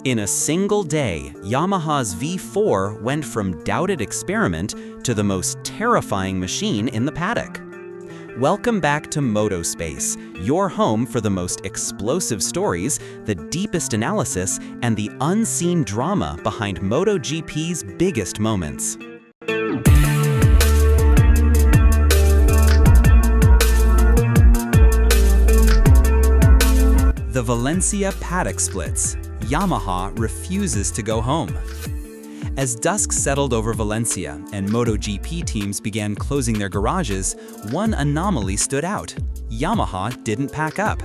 In a single day, Yamaha's V4 went from doubted experiment to the most terrifying machine in the paddock. Welcome back to Moto Space, your home for the most explosive stories, the deepest analysis, and the unseen drama behind MotoGP's biggest moments. The Valencia paddock splits. Yamaha refuses to go home. As dusk settled over Valencia and MotoGP teams began closing their garages, one anomaly stood out. Yamaha didn't pack up.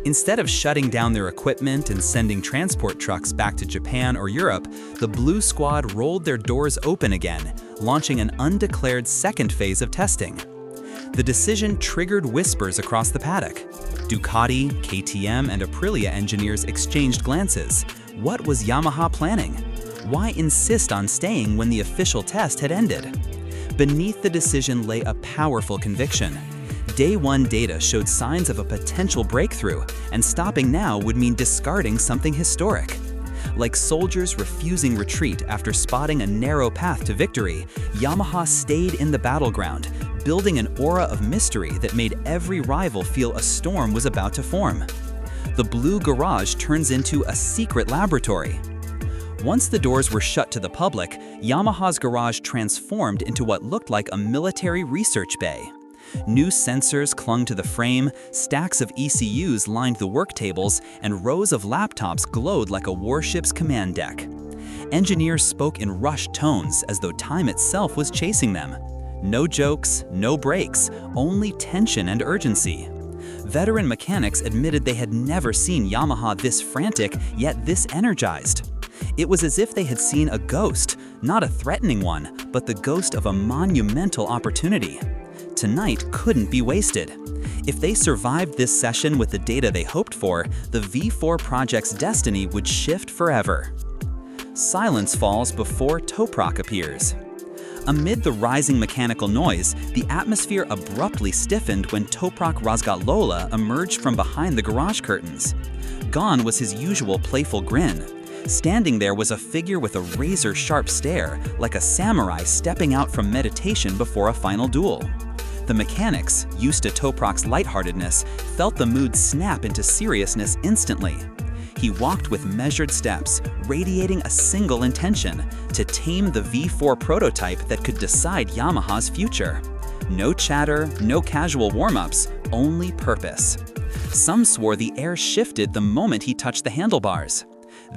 Instead of shutting down their equipment and sending transport trucks back to Japan or Europe, the Blue Squad rolled their doors open again, launching an undeclared second phase of testing. The decision triggered whispers across the paddock. Ducati, KTM, and Aprilia engineers exchanged glances. What was Yamaha planning? Why insist on staying when the official test had ended? Beneath the decision lay a powerful conviction. Day one data showed signs of a potential breakthrough, and stopping now would mean discarding something historic. Like soldiers refusing retreat after spotting a narrow path to victory, Yamaha stayed in the battleground, building an aura of mystery that made every rival feel a storm was about to form. The Blue Garage turns into a secret laboratory. Once the doors were shut to the public, Yamaha's garage transformed into what looked like a military research bay. New sensors clung to the frame, stacks of ECUs lined the work tables, and rows of laptops glowed like a warship's command deck. Engineers spoke in rushed tones as though time itself was chasing them. No jokes, no breaks, only tension and urgency. Veteran mechanics admitted they had never seen Yamaha this frantic, yet this energized. It was as if they had seen a ghost, not a threatening one, but the ghost of a monumental opportunity. Tonight couldn't be wasted. If they survived this session with the data they hoped for, the V4 project's destiny would shift forever. Silence falls before Toprak appears. Amid the rising mechanical noise, the atmosphere abruptly stiffened when Toprak Razgatlıoğlu emerged from behind the garage curtains. Gone was his usual playful grin. Standing there was a figure with a razor-sharp stare, like a samurai stepping out from meditation before a final duel. The mechanics, used to Toprak's lightheartedness, felt the mood snap into seriousness instantly. He walked with measured steps, radiating a single intention: to tame the V4 prototype that could decide Yamaha's future. No chatter, no casual warm-ups, only purpose. Some swore the air shifted the moment he touched the handlebars.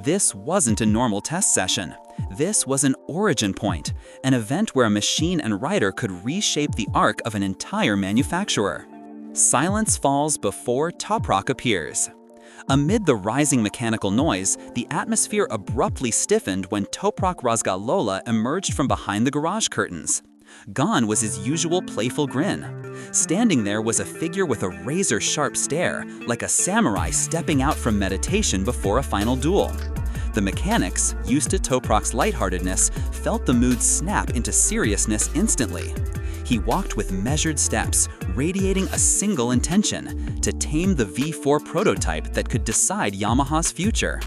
This wasn't a normal test session. This was an origin point, an event where a machine and rider could reshape the arc of an entire manufacturer. Silence falls before Toprak appears. Amid the rising mechanical noise, the atmosphere abruptly stiffened when Toprak Razgatlıoğlu emerged from behind the garage curtains. Gone was his usual playful grin. Standing there was a figure with a razor-sharp stare, like a samurai stepping out from meditation before a final duel. The mechanics, used to Toprak's lightheartedness, felt the mood snap into seriousness instantly. He walked with measured steps, radiating a single intention: to tame the V4 prototype that could decide Yamaha's future.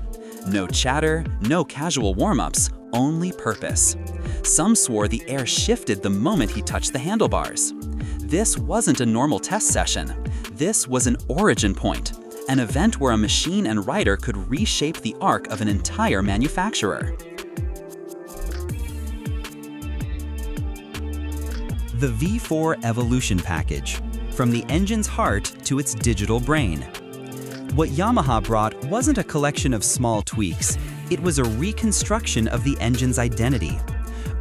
No chatter, no casual warm-ups, only purpose. Some swore the air shifted the moment he touched the handlebars. This wasn't a normal test session. This was an origin point, an event where a machine and rider could reshape the arc of an entire manufacturer. The V4 Evolution Package, from the engine's heart to its digital brain. What Yamaha brought wasn't a collection of small tweaks, it was a reconstruction of the engine's identity.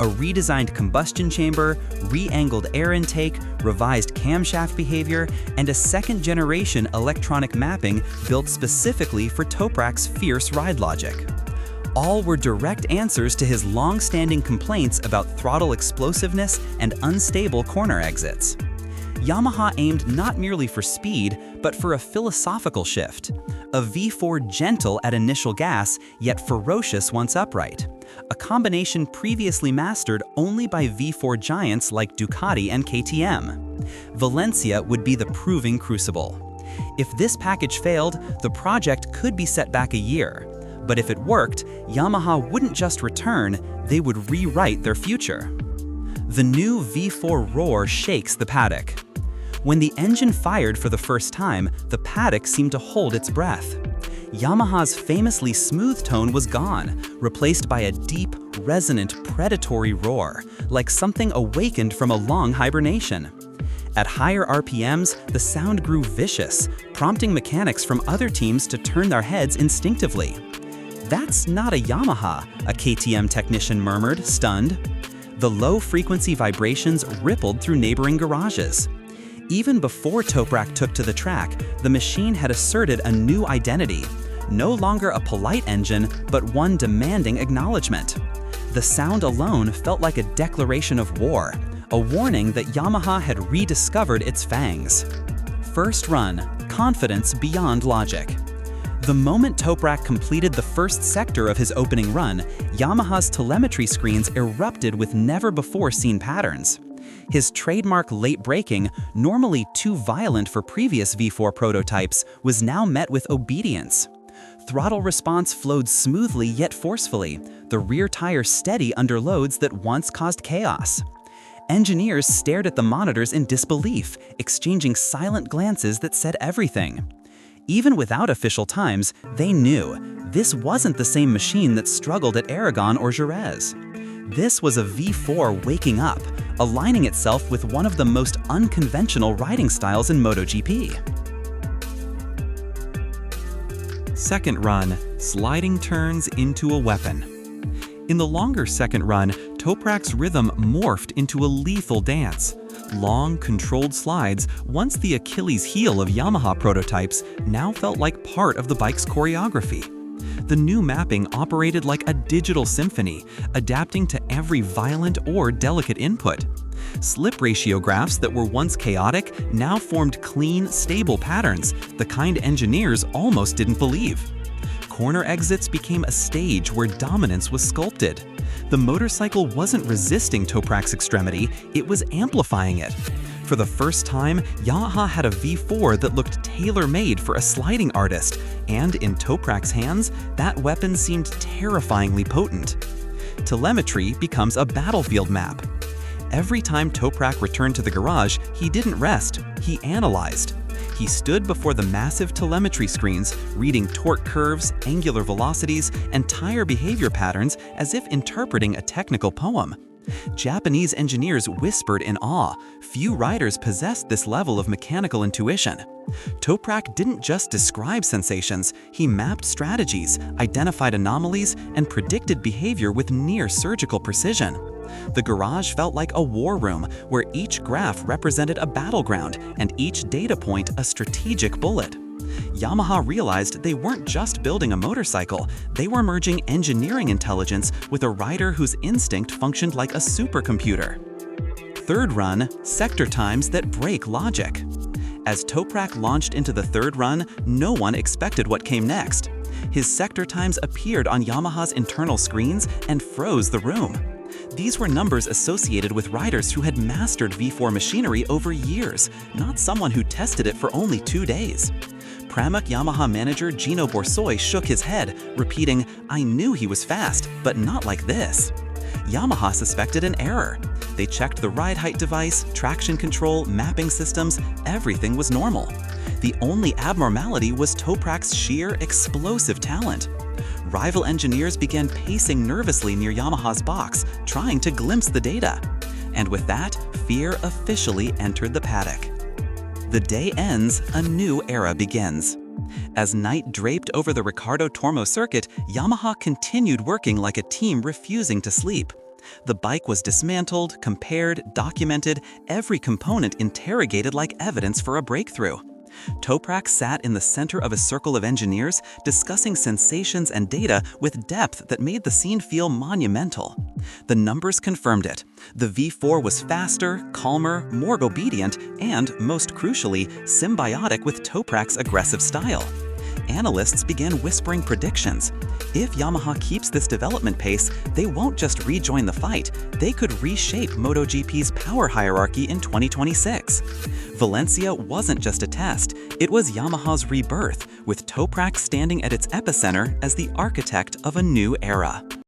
A redesigned combustion chamber, re-angled air intake, revised camshaft behavior, and a second-generation electronic mapping built specifically for Toprak's fierce ride logic. All were direct answers to his long-standing complaints about throttle explosiveness and unstable corner exits. Yamaha aimed not merely for speed, but for a philosophical shift. A V4 gentle at initial gas, yet ferocious once upright. A combination previously mastered only by V4 giants like Ducati and KTM. Valencia would be the proving crucible. If this package failed, the project could be set back a year. But if it worked, Yamaha wouldn't just return, they would rewrite their future. The new V4 roar shakes the paddock. When the engine fired for the first time, the paddock seemed to hold its breath. Yamaha's famously smooth tone was gone, replaced by a deep, resonant, predatory roar, like something awakened from a long hibernation. At higher RPMs, the sound grew vicious, prompting mechanics from other teams to turn their heads instinctively. "That's not a Yamaha," a KTM technician murmured, stunned. The low-frequency vibrations rippled through neighboring garages. Even before Toprak took to the track, the machine had asserted a new identity. No longer a polite engine, but one demanding acknowledgement. The sound alone felt like a declaration of war, a warning that Yamaha had rediscovered its fangs. First run, confidence beyond logic. The moment Toprak completed the first sector of his opening run, Yamaha's telemetry screens erupted with never-before-seen patterns. His trademark late braking, normally too violent for previous V4 prototypes, was now met with obedience. Throttle response flowed smoothly yet forcefully, the rear tire steady under loads that once caused chaos. Engineers stared at the monitors in disbelief, exchanging silent glances that said everything. Even without official times, they knew this wasn't the same machine that struggled at Aragon or Jerez. This was a V4 waking up, aligning itself with one of the most unconventional riding styles in MotoGP. Second run, sliding turns into a weapon. In the longer second run, Toprak's rhythm morphed into a lethal dance. Long, controlled slides, once the Achilles heel of Yamaha prototypes, now felt like part of the bike's choreography. The new mapping operated like a digital symphony, adapting to every violent or delicate input. Slip ratio graphs that were once chaotic now formed clean, stable patterns, the kind engineers almost didn't believe. Corner exits became a stage where dominance was sculpted. The motorcycle wasn't resisting Toprak's extremity, it was amplifying it. For the first time, Yamaha had a V4 that looked tailor-made for a sliding artist, and in Toprak's hands, that weapon seemed terrifyingly potent. Telemetry becomes a battlefield map. Every time Toprak returned to the garage, he didn't rest, he analyzed. He stood before the massive telemetry screens, reading torque curves, angular velocities, and tire behavior patterns as if interpreting a technical poem. Japanese engineers whispered in awe. Few riders possessed this level of mechanical intuition. Toprak didn't just describe sensations, he mapped strategies, identified anomalies, and predicted behavior with near-surgical precision. The garage felt like a war room, where each graph represented a battleground and each data point a strategic bullet. Yamaha realized they weren't just building a motorcycle, they were merging engineering intelligence with a rider whose instinct functioned like a supercomputer. Third run, sector times that break logic. As Toprak launched into the third run, no one expected what came next. His sector times appeared on Yamaha's internal screens and froze the room. These were numbers associated with riders who had mastered V4 machinery over years, not someone who tested it for only 2 days. Pramac Yamaha manager Gino Borsoi shook his head, repeating, "I knew he was fast, but not like this." Yamaha suspected an error. They checked the ride height device, traction control, mapping systems, everything was normal. The only abnormality was Toprak's sheer, explosive talent. Rival engineers began pacing nervously near Yamaha's box, trying to glimpse the data. And with that, fear officially entered the paddock. The day ends, a new era begins. As night draped over the Ricardo Tormo circuit, Yamaha continued working like a team refusing to sleep. The bike was dismantled, compared, documented, every component interrogated like evidence for a breakthrough. Toprak sat in the center of a circle of engineers, discussing sensations and data with depth that made the scene feel monumental. The numbers confirmed it. The V4 was faster, calmer, more obedient, and, most crucially, symbiotic with Toprak's aggressive style. analysts began whispering predictions. If Yamaha keeps this development pace, they won't just rejoin the fight, they could reshape MotoGP's power hierarchy in 2026. Valencia wasn't just a test, it was Yamaha's rebirth, with Toprak standing at its epicenter as the architect of a new era.